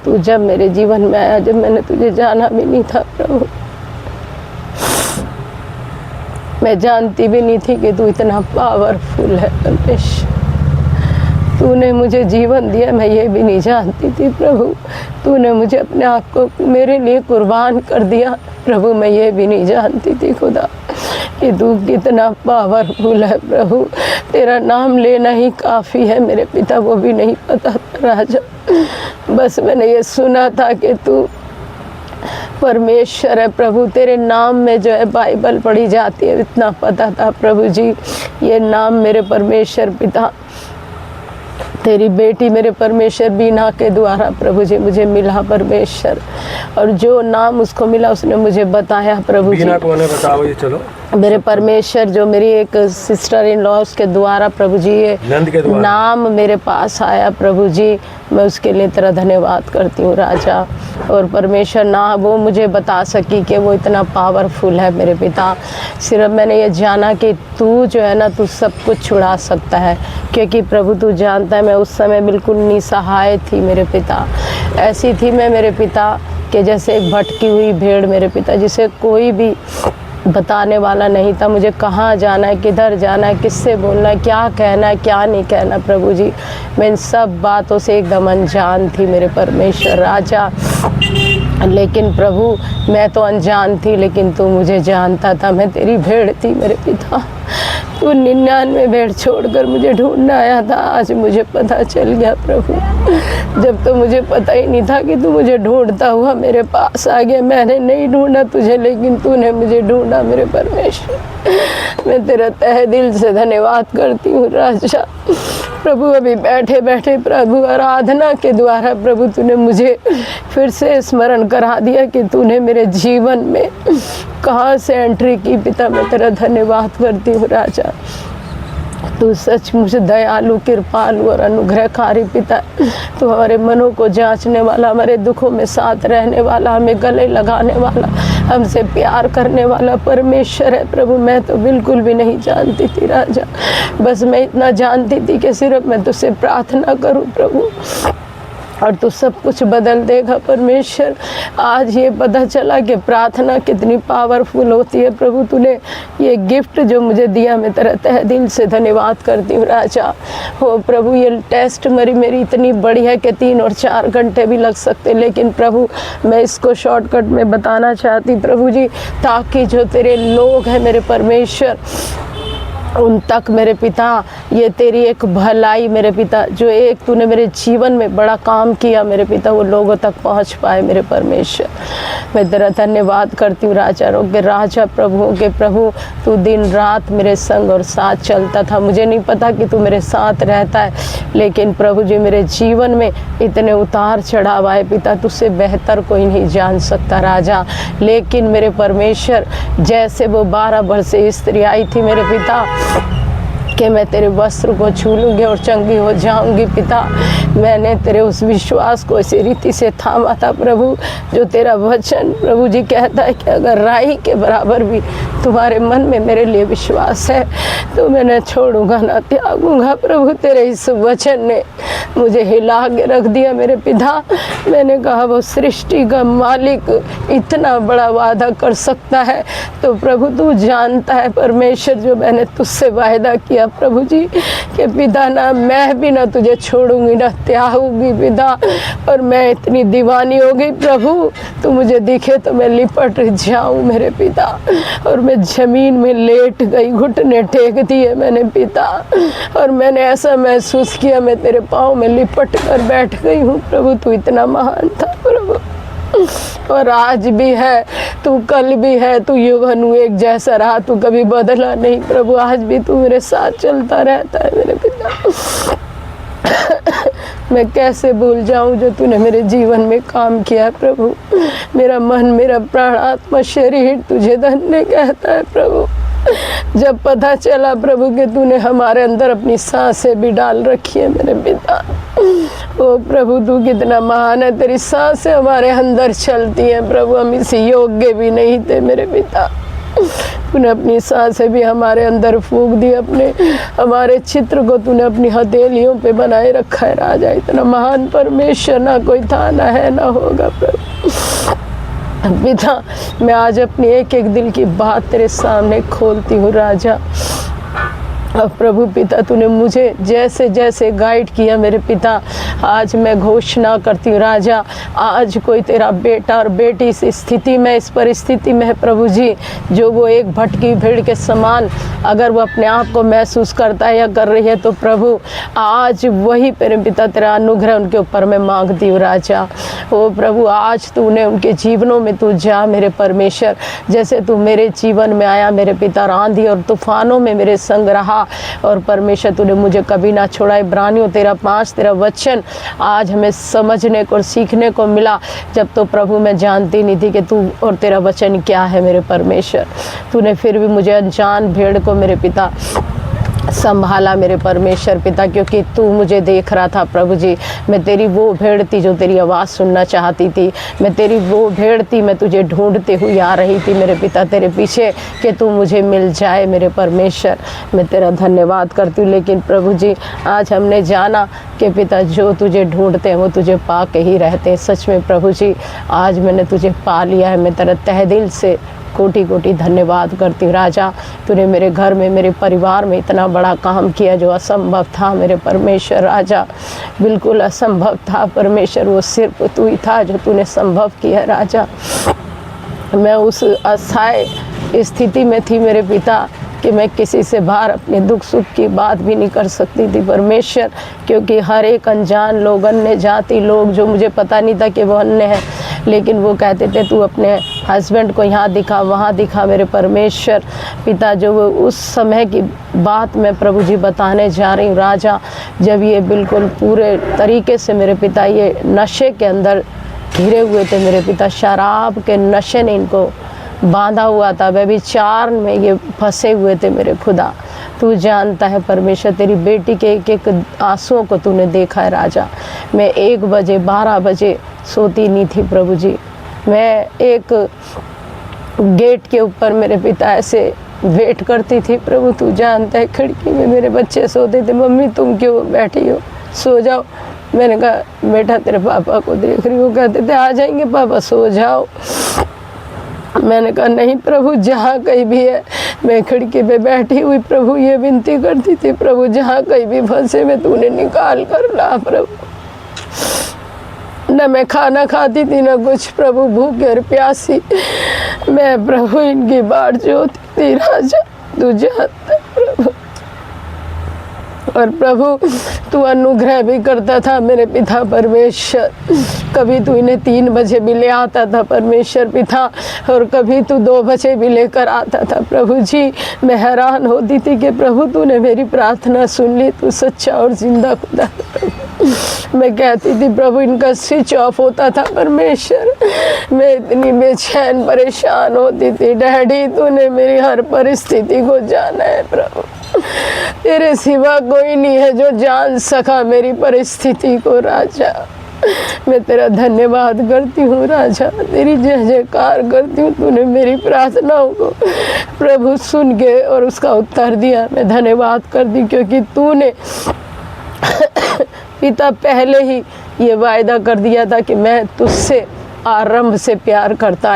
तू जब मेरे जीवन में आया, जब मैंने तुझे जाना भी नहीं था प्रभु, मैं जानती भी नहीं थी कि तू इतना पावरफुल है परमेश्वर। तूने मुझे जीवन दिया, मैं ये भी नहीं जानती थी प्रभु। तूने मुझे अपने आप को मेरे लिए कुर्बान कर दिया प्रभु, मैं ये भी नहीं जानती थी खुदा कि तू कितना पावरफुल है प्रभु। तेरा नाम लेना ही काफ़ी है मेरे पिता, वो भी नहीं पता था राजा। बस मैंने ये सुना था कि तू परमेश्वर है प्रभु, तेरे नाम में जो है बाइबल पढ़ी जाती है, इतना पता था प्रभु जी। ये नाम मेरे परमेश्वर पिता, तेरी बेटी मेरे परमेश्वर बीना के द्वारा प्रभु जी मुझे मिला परमेश्वर, और जो नाम उसको मिला उसने मुझे बताया प्रभु जी। बीना कौन है बताओ ये, चलो। मेरे परमेश्वर जो मेरी एक सिस्टर इन लॉ के द्वारा प्रभु जी ये नाम मेरे पास आया प्रभु जी, मैं उसके लिए तेरा धन्यवाद करती हूँ राजा। और परमेश्वर ना वो मुझे बता सकी कि वो इतना पावरफुल है मेरे पिता, सिर्फ मैंने ये जाना कि तू जो है ना तू सब कुछ छुड़ा सकता है, क्योंकि प्रभु तू जानता है मैं उस समय बिल्कुल निसहाय थी मेरे पिता। ऐसी थी मैं मेरे पिता कि जैसे एक भटकी हुई भेड़ मेरे पिता, जिसे कोई भी बताने वाला नहीं था मुझे कहाँ जाना है, किधर जाना है, किससे बोलना है, क्या कहना है, क्या नहीं कहना प्रभु जी। मैं इन सब बातों से एकदम अनजान थी मेरे परमेश्वर राजा। लेकिन प्रभु मैं तो अनजान थी, लेकिन तू मुझे जानता था। मैं तेरी भेड़ थी मेरे पिता, तू 99 भेड़ छोड़कर मुझे ढूंढने आया था। आज मुझे पता चल गया प्रभु, जब तो मुझे पता ही नहीं था कि तू मुझे ढूंढता हुआ मेरे पास आ गया। मैंने नहीं ढूंढा तुझे, लेकिन तूने मुझे ढूंढा मेरे परमेश्वर। मैं तेरा तहे दिल से धन्यवाद करती हूँ राजा। प्रभु अभी बैठे बैठे प्रभु आराधना के द्वारा प्रभु तूने मुझे फिर से स्मरण करा दिया कि तूने मेरे जीवन में कहाँ से एंट्री की पिता। मैं तेरा धन्यवाद करती हूँ राजा। तू सचमुच दयालु, कृपालु और अनुग्रहकारी पिता। तू हमारे मनों को जांचने वाला, हमारे दुखों में साथ रहने वाला, हमें गले लगाने वाला, हमसे प्यार करने वाला परमेश्वर है प्रभु। मैं तो बिल्कुल भी नहीं जानती थी राजा, बस मैं इतना जानती थी कि सिर्फ मैं तुझसे प्रार्थना करूं प्रभु और तू सब कुछ बदल देगा परमेश्वर। आज ये पता चला कि प्रार्थना कितनी पावरफुल होती है प्रभु। तूने ये गिफ्ट जो मुझे दिया, मैं तेरा तहे दिल से धन्यवाद करती हूँ राजा। हो प्रभु ये टेस्ट मेरी इतनी बड़ी है कि 3 और 4 घंटे भी लग सकते, लेकिन प्रभु मैं इसको शॉर्टकट में बताना चाहती प्रभु जी, ताकि जो तेरे लोग हैं मेरे परमेश्वर उन तक मेरे पिता ये तेरी एक भलाई मेरे पिता, जो एक तूने मेरे जीवन में बड़ा काम किया मेरे पिता, वो लोगों तक पहुंच पाए मेरे परमेश्वर। मैं तेरा धन्यवाद करती हूँ राजा। रोगे राजा प्रभुओं के प्रभु, तू दिन रात मेरे संग और साथ चलता था। मुझे नहीं पता कि तू मेरे साथ रहता है, लेकिन प्रभु जी मेरे जीवन में इतने उतार चढ़ाव आए पिता, तुझसे बेहतर कोई नहीं जान सकता राजा। लेकिन मेरे परमेश्वर जैसे वो 12 वर्षीय स्त्री आई थी मेरे पिता कि मैं तेरे वस्त्र को छू लूँगी और चंगी हो जाऊँगी पिता, मैंने तेरे उस विश्वास को इसी रीति से थामा था प्रभु, जो तेरा वचन प्रभु जी कहता है कि अगर राई के बराबर भी तुम्हारे मन में मेरे लिए विश्वास है तो मैं न छोड़ूंगा न त्यागूंगा प्रभु। तेरे इस वचन ने मुझे हिला के रख दिया मेरे पिता। मैंने कहा वो सृष्टि का मालिक इतना बड़ा वादा कर सकता है तो प्रभु तू जानता है परमेश्वर, जो मैंने तुझसे वायदा किया प्रभु जी कि पिता ना मैं भी ना तुझे छोड़ूंगी ना त्यागूंगी पिता। और मैं इतनी दीवानी हो गई प्रभु, तू मुझे दिखे तो मैं लिपट जाऊं मेरे पिता। और मैं जमीन में लेट गई, घुटने टेक दिए मैंने पिता, और मैंने ऐसा महसूस किया मैं तेरे पाँव में लिपट कर बैठ गई हूँ प्रभु। तू इतना महान था प्रभु, और आज भी है, तू कल भी है, तू युगानु एक जैसा रहा, तू कभी बदला नहीं प्रभु। आज भी तू मेरे साथ चलता रहता है मेरे पिता। मैं कैसे भूल जाऊं जो तूने मेरे जीवन में काम किया प्रभु। मेरा मन, मेरा प्राण, आत्मा, शरीर तुझे धन्य कहता है प्रभु। जब पता चला प्रभु कि तूने हमारे अंदर अपनी सांसें भी डाल रखी है मेरे पिता, ओ प्रभु तू कितना महान है, तेरी सांसें हमारे अंदर चलती हैं प्रभु। हम इस योग्य भी नहीं थे मेरे पिता, तूने अपनी सांसें भी हमारे अंदर फूंक दी, अपने हमारे चित्र को तूने अपनी हथेलियों पे बनाए रखा है राजा। इतना महान परमेश्वर ना कोई था, ना है, ना होगा प्रभु। पिता, मैं आज अपनी एक एक दिल की बात तेरे सामने खोलती हूँ राजा। अब प्रभु पिता, तूने मुझे जैसे जैसे गाइड किया मेरे पिता, आज मैं घोषणा करती हूँ राजा, आज कोई तेरा बेटा और बेटी इस स्थिति में, इस परिस्थिति में है प्रभु जी, जो वो एक भटकी भीड़ के समान अगर वो अपने आप को महसूस करता है या कर रही है, तो प्रभु आज वही मेरे पिता तेरा अनुग्रह उनके ऊपर मैं मांगती हूँ राजा। ओ प्रभु, आज तूने उनके जीवनों में तू जा मेरे परमेश्वर, जैसे तू मेरे जीवन में आया मेरे पिता, आंधी और तूफानों में मेरे संग रहा और परमेश्वर तूने मुझे कभी ना छोड़ा। इब्रानियों 13:5 तेरा वचन आज हमें समझने को और सीखने को मिला, जब तो प्रभु मैं जानती नहीं थी कि तू और तेरा वचन क्या है मेरे परमेश्वर। तूने फिर भी मुझे अनजान भेड़ को मेरे पिता संभाला मेरे परमेश्वर पिता, क्योंकि तू मुझे देख रहा था प्रभु जी। मैं तेरी वो भेड़ थी जो तेरी आवाज़ सुनना चाहती थी, मैं तेरी वो भेड़ थी, मैं तुझे ढूंढते हुए आ रही थी मेरे पिता तेरे पीछे कि तू मुझे मिल जाए मेरे परमेश्वर। मैं तेरा धन्यवाद करती हूँ। लेकिन प्रभु जी, आज हमने जाना कि पिता जो तुझे ढूंढते हैं वो तुझे पा के ही रहते हैं। सच में प्रभु जी, आज मैंने तुझे पा लिया है। मैं तेरा तहे दिल से कोटि कोटि धन्यवाद करती हूँ राजा। तूने मेरे घर में, मेरे परिवार में इतना बड़ा काम किया जो असंभव था मेरे परमेश्वर राजा, बिल्कुल असंभव था परमेश्वर, वो सिर्फ तू ही था जो तूने संभव किया राजा। मैं उस असहाय स्थिति में थी मेरे पिता कि मैं किसी से बाहर अपने दुख सुख की बात भी नहीं कर सकती थी परमेश्वर, क्योंकि हर एक अनजान लोग, अन्य जाति लोग जो मुझे पता नहीं था कि वो अन्य है, लेकिन वो कहते थे तू अपने हस्बैंड को यहाँ दिखा, वहाँ दिखा मेरे परमेश्वर पिता। जो वो उस समय की बात मैं प्रभु जी बताने जा रही हूँ राजा, जब ये बिल्कुल पूरे तरीके से मेरे पिता ये नशे के अंदर घिरे हुए थे मेरे पिता, शराब के नशे ने इनको बांधा हुआ था, व्यभिचार में ये फंसे हुए थे मेरे खुदा। तू जानता है परमेश्वर, तेरी बेटी के एक एक आंसुओं को तूने देखा है राजा। मैं 1 बजे 12 बजे सोती नहीं थी प्रभु जी। मैं एक गेट के ऊपर मेरे पिता ऐसे वेट करती थी प्रभु, तू जानता है, खिड़की में मेरे बच्चे सोते थे, मम्मी तुम क्यों बैठी हो, सो जाओ। मैंने कहा बेटा तेरे पापा को देख रही हूँ, कहते थे आ जाएंगे पापा, सो जाओ। मैंने कहा नहीं प्रभु, जहाँ कहीं भी है, मैं खिड़की पे बैठी हुई प्रभु ये विनती करती थी, प्रभु जहाँ कहीं भी फंसे में तूने निकाल कर ला प्रभु। न मैं खाना खाती थी न कुछ प्रभु, भूखे और प्यासी मैं प्रभु इनकी बाट जोती थी राजा, तू जानता है प्रभु। और प्रभु तू अनुग्रह भी करता था मेरे पिता परमेश्वर, कभी तू इन्हें 3 बजे भी ले आता था परमेश्वर पिता, और कभी तू 2 बजे भी लेकर आता था प्रभु जी। मैं हैरान होती थी कि प्रभु तूने मेरी प्रार्थना सुन ली, तू सच्चा और जिंदा खुदा प्रभु। मैं कहती थी प्रभु इनका स्विच ऑफ होता था परमेश्वर, मैं इतनी बेचैन परेशान होती थी। डैडी तूने मेरी हर परिस्थिति को जाना है प्रभु, तेरे सिवा कोई नहीं है जो जान सका मेरी परिस्थिति को राजा। मैं तेरा धन्यवाद करती हूँ राजा, तेरी जय जयकार करती हूँ। तूने मेरी प्रार्थनाओं को प्रभु सुन के और उसका उत्तर दिया। मैं धन्यवाद करती हूँ क्योंकि तूने पिता पहले ही ये वायदा कर दिया था कि मैं तुझसे आरंभ से प्यार करता